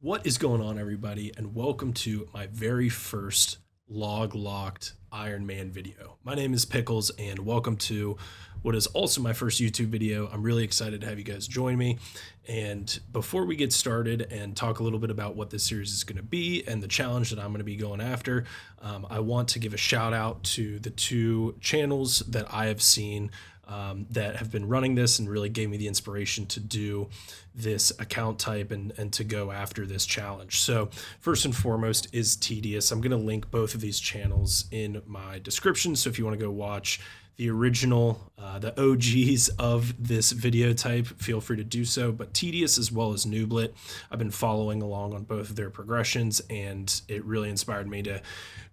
What is going on, everybody, and welcome to my very first log locked Iron Man video. My name is Pickles, and welcome to what is also my first YouTube video. I'm really excited to have you guys join me. And before we get started and talk a little bit about what this series is going to be and the challenge that I'm going to be going after, I want to give a shout out to the two channels that I have seen that have been running this and really gave me the inspiration to do this account type and to go after this challenge. So first and foremost is Tedious. I'm going to link both of these channels in my description. So if you want to go watch the original, the OGs of this video type, feel free to do so. But Tedious as well as Nooblet, I've been following along on both of their progressions, and it really inspired me to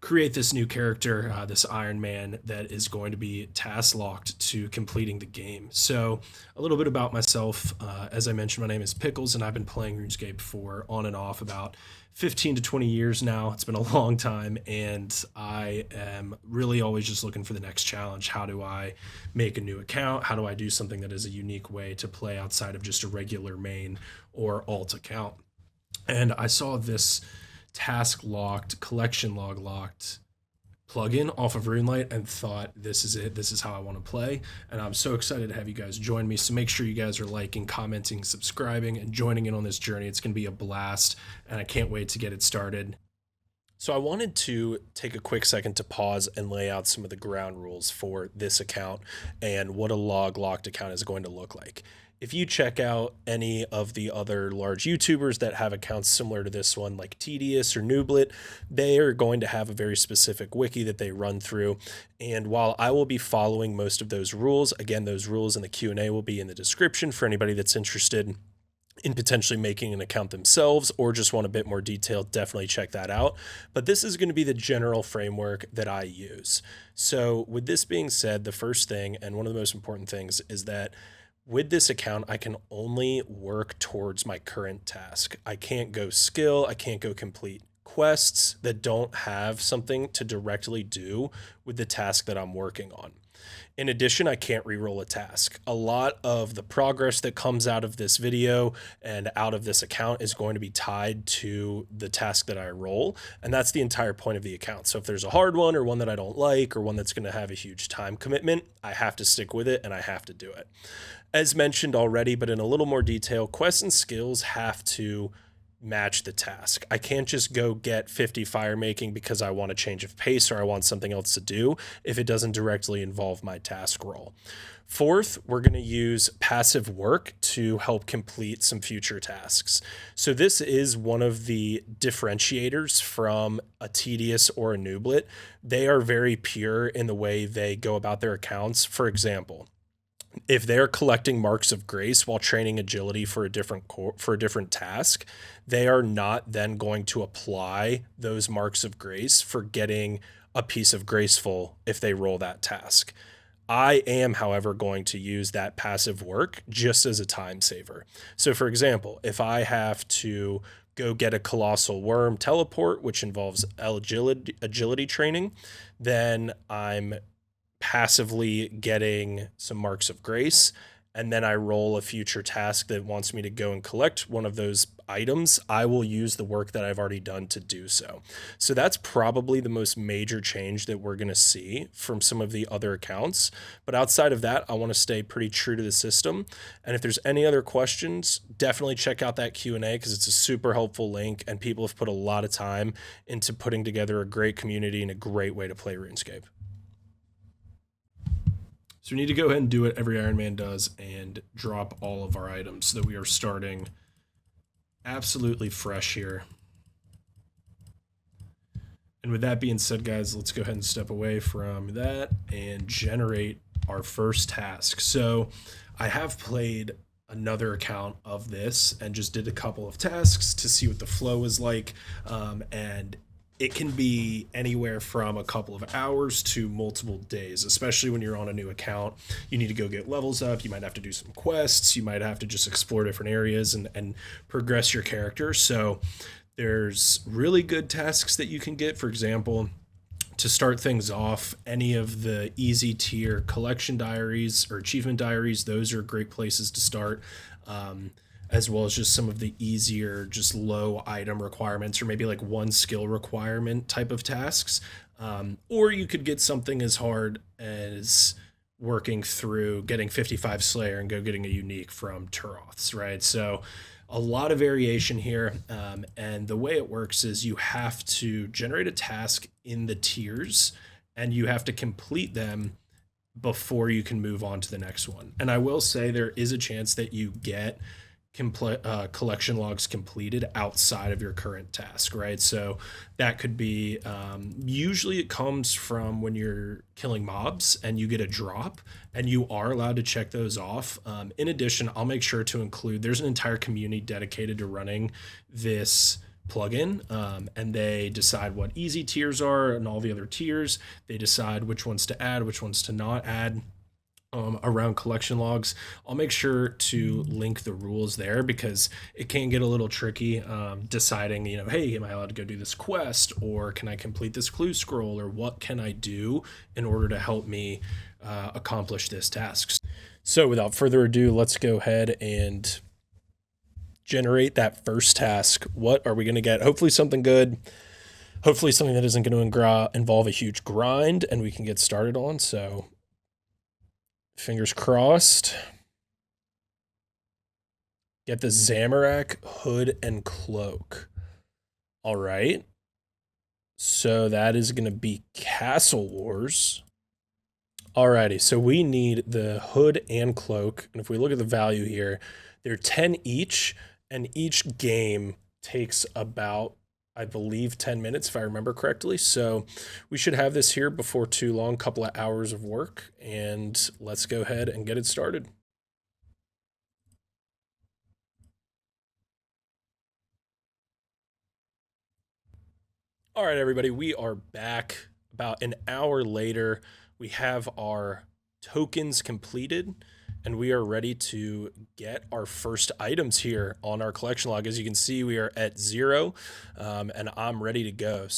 create this new character, this Iron Man, that is going to be task locked to completing the game. So a little bit about myself. As I mentioned, my name is Pickles, and I've been playing RuneScape for on and off about 15 to 20 years now. It's been a long time, and I am really always just looking for the next challenge. How do I make a new account? How do I do something that is a unique way to play outside of just a regular main or alt account? And I saw this task locked, collection log locked plugin off of RuneLite and thought, this is it. This is how I want to play. And I'm so excited to have you guys join me. So make sure you guys are liking, commenting, subscribing, and joining in on this journey. It's going to be a blast, and I can't wait to get it started. So I wanted to take a quick second to pause and lay out some of the ground rules for this account and what a log locked account is going to look like. If you check out any of the other large YouTubers that have accounts similar to this one, like Tedious or Nooblet, they are going to have a very specific wiki that they run through. And while I will be following most of those rules, again, those rules in the Q&A will be in the description for anybody that's interested in potentially making an account themselves or just want a bit more detail, definitely check that out. But this is going to be the general framework that I use. So with this being said, the first thing, and one of the most important things, is that with this account, I can only work towards my current task. I can't go skill, I can't go complete quests that don't have something to directly do with the task that I'm working on. In addition, I can't reroll a task. A lot of the progress that comes out of this video and out of this account is going to be tied to the task that I roll, and that's the entire point of the account. So if there's a hard one or one that I don't like or one that's going to have a huge time commitment, I have to stick with it and I have to do it. As mentioned already, but in a little more detail, quests and skills have to match the task. I can't just go get 50 fire making because I want a change of pace or I want something else to do if it doesn't directly involve my task role. Fourth, we're going to use passive work to help complete some future tasks. So this is one of the differentiators from a Tedious or a Nooblet. They are very pure in the way they go about their accounts. For example, if they're collecting marks of grace while training agility for a different task, they are not then going to apply those marks of grace for getting a piece of graceful if they roll that task. I am, however, going to use that passive work just as a time saver. So for example, if I have to go get a colossal worm teleport, which involves agility training, then I'm passively getting some marks of grace, and then I roll a future task that wants me to go and collect one of those items, I will use the work that I've already done to do so. So that's probably the most major change that we're going to see from some of the other accounts. But outside of that, I want to stay pretty true to the system. And if there's any other questions, definitely check out that Q&A because it's a super helpful link and people have put a lot of time into putting together a great community and a great way to play RuneScape. So we need to go ahead and do what every Iron Man does and drop all of our items so that we are starting absolutely fresh here. And with that being said, guys, let's go ahead and step away from that and generate our first task. So I have played another account of this and just did a couple of tasks to see what the flow is like. And it can be anywhere from a couple of hours to multiple days, especially when you're on a new account. You need to go get levels up. You might have to do some quests. You might have to just explore different areas and progress your character. So there's really good tasks that you can get. For example, to start things off, any of the easy tier collection diaries or achievement diaries, those are great places to start. as well as just some of the easier, just low item requirements, or maybe like one skill requirement type of tasks. Or you could get something as hard as working through getting 55 Slayer and go getting a unique from Turoths, right? So a lot of variation here. And the way it works is you have to generate a task in the tiers and you have to complete them before you can move on to the next one. And I will say there is a chance that you get collection logs completed outside of your current task, right? So that could be usually it comes from when you're killing mobs and you get a drop, and you are allowed to check those off. In addition, I'll make sure to include there's an entire community dedicated to running this plugin, and they decide what easy tiers are and all the other tiers. They decide which ones to add, which ones to not add. Around collection logs, I'll make sure to link the rules there because it can get a little tricky deciding, hey, am I allowed to go do this quest, or can I complete this clue scroll, or what can I do in order to help me accomplish this task. So without further ado, let's go ahead and generate that first task. What are we going to get? Hopefully something good. Hopefully something that isn't going to involve a huge grind and we can get started on. So fingers crossed. Get the Zamorak hood and cloak. All right. So that is going to be Castle Wars. Alrighty, so we need the hood and cloak. And if we look at the value here, they're 10 each, and each game takes about, I believe, 10 minutes, if I remember correctly. So we should have this here before too long, couple of hours of work, and let's go ahead and get it started. All right, everybody, we are back about an hour later. We have our tokens completed and we are ready to get our first items here on our collection log. As you can see, we are at 0 and I'm ready to go.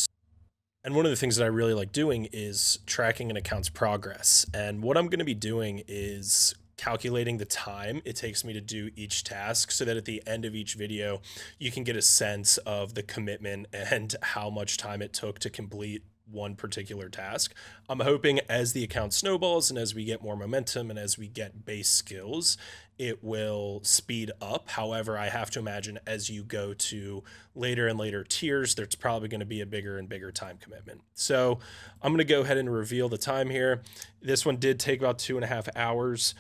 And one of the things that I really like doing is tracking an account's progress. And what I'm going to be doing is calculating the time it takes me to do each task so that at the end of each video, you can get a sense of the commitment and how much time it took to complete one particular task. I'm hoping as the account snowballs and as we get more momentum and as we get base skills, it will speed up. However, I have to imagine as you go to later and later tiers, there's probably going to be a bigger and bigger time commitment. So I'm going to go ahead and reveal the time here. This one did take about 2.5 hours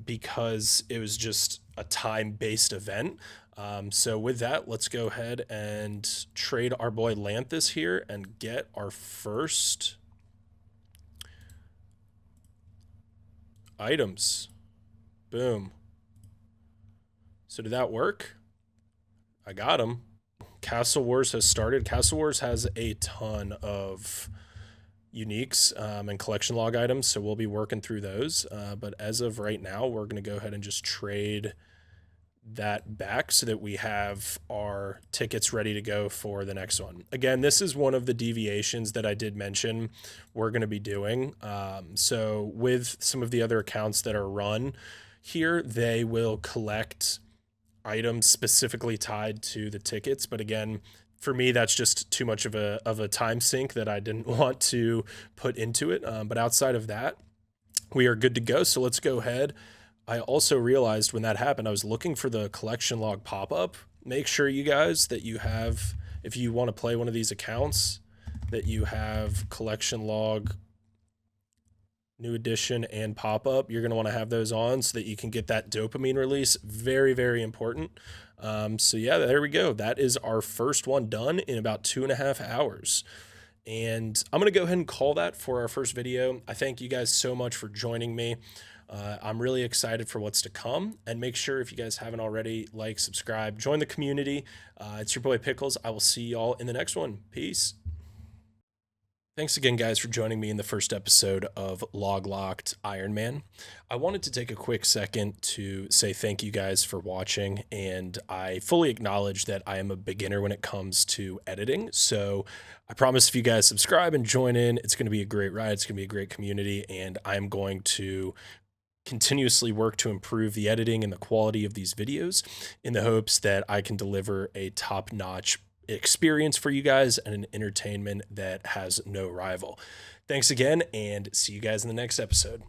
because it was just a time-based event. So with that, let's go ahead and trade our boy Lanthus here and get our first items. Boom. So did that work? I got him. Castle Wars has started. Castle Wars has a ton of uniques and collection log items, so we'll be working through those. But as of right now, we're going to go ahead and just trade that back so that we have our tickets ready to go for the next one. Again, this is one of the deviations that I did mention we're going to be doing. So with some of the other accounts that are run here, they will collect items specifically tied to the tickets. But again, for me, that's just too much of a time sink that I didn't want to put into it. But outside of that, we are good to go. So let's go ahead. I also realized when that happened, I was looking for the collection log pop-up. Make sure you guys that you have, if you want to play one of these accounts, that you have collection log, new edition, and pop-up. You're going to want to have those on so that you can get that dopamine release. Very, very important. So yeah, there we go. That is our first one done in about 2.5 hours. And I'm going to go ahead and call that for our first video. I thank you guys so much for joining me. I'm really excited for what's to come, and make sure if you guys haven't already, like, subscribe, join the community. It's your boy Pickles. I will see y'all in the next one. Peace. Thanks again, guys, for joining me in the first episode of Log Locked Iron Man. I wanted to take a quick second to say thank you guys for watching, and I fully acknowledge that I am a beginner when it comes to editing. So I promise if you guys subscribe and join in, it's going to be a great ride. It's going to be a great community, and I'm going to continuously work to improve the editing and the quality of these videos in the hopes that I can deliver a top-notch experience for you guys and an entertainment that has no rival. Thanks again, and see you guys in the next episode.